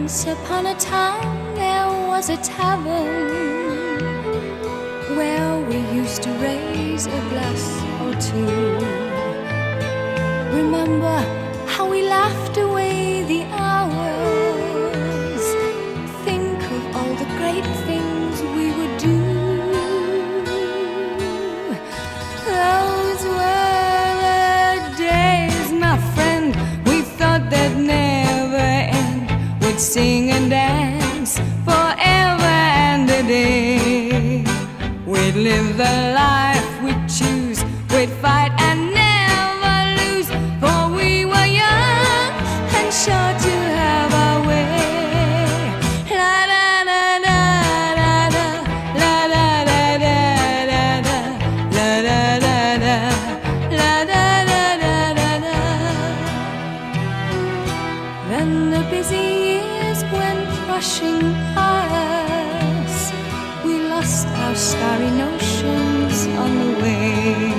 Once upon a time there was a tavern where we used to raise a glass or two. Remember how we laughed away the hours. Think of all the great things we would do. Those were the days, my friend, we thought they'd never end. We'd sing and dance forever and a day. We'd live the life we'd choose. We'd fight and never lose, for we were young and sure to have our way. La da da da da da, la da da da da da, la da da da, la da da da da. Then the busy years went rushing past. We lost our starry notions on the way.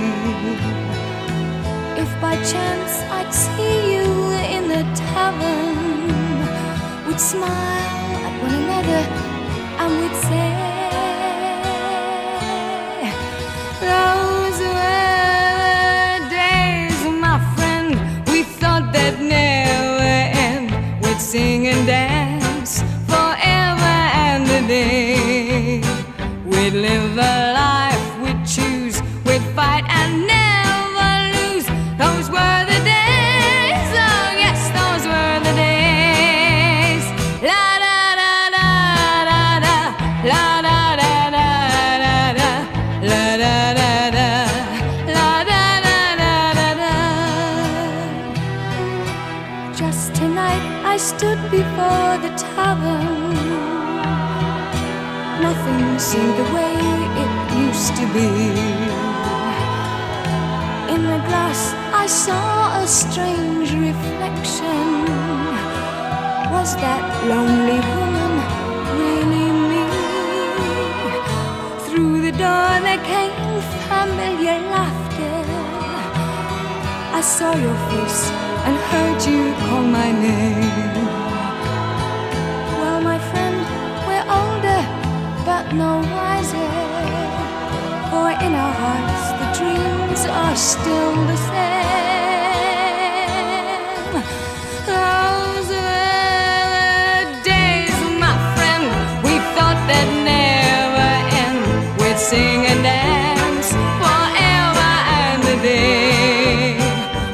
If by chance I'd see you in the tavern, we'd smile at one another and we'd say, those were the days, my friend, we thought they'd never end. We'd sing and dance forever and a day. We'd live the life we'd choose. We'd fight and never lose. Those were the days, oh yes, those were the days. La da da da da da, la da da da da da, la da da da, la da da da da da. Just tonight I stood before the tavern. Nothing seemed the way it used to be. In the glass I saw a strange reflection. Was that lonely woman really me? Through the door there came familiar laughter. I saw your face and heard you call my name. Well, my friend, we're older but no wiser, for in our hearts the dreams are still the same. Those were the days, my friend, we thought they'd never end. We'd sing and dance forever and a day.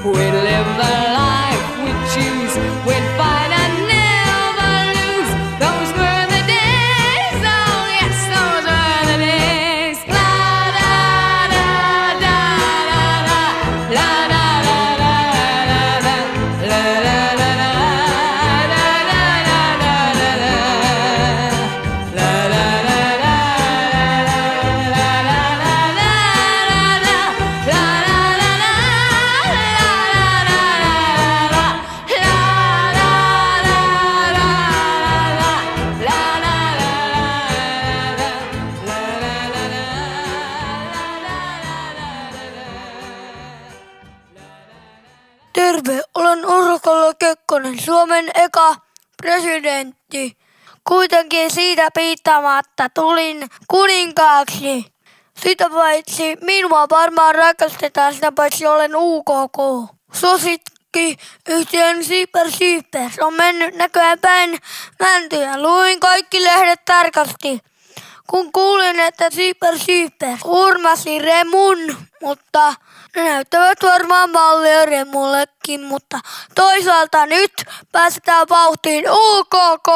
We'd live the life we'd choose. We'd fight and never lose. Those were the days, oh yes, those were the days. La da da da da da, la da da da da da, la da da da da da da da, la da da da la la la la la, la da da da Terve, olen Urho Kekkonen, Suomen eka presidentti. Kuitenkin siitä piittaamatta tulin kuninkaaksi. Sitä paitsi minua varmaan rakastetaan, sitä paitsi olen UKK. Suosikki yhtiön Super on mennyt näköjään päin mäntyä. Luin kaikki lehdet tarkasti. Kun kuulin, että Super hurmasi Remun, mutta ne näyttävät varmaan mallia Remullekin, mutta toisaalta nyt päästään vauhtiin UKK!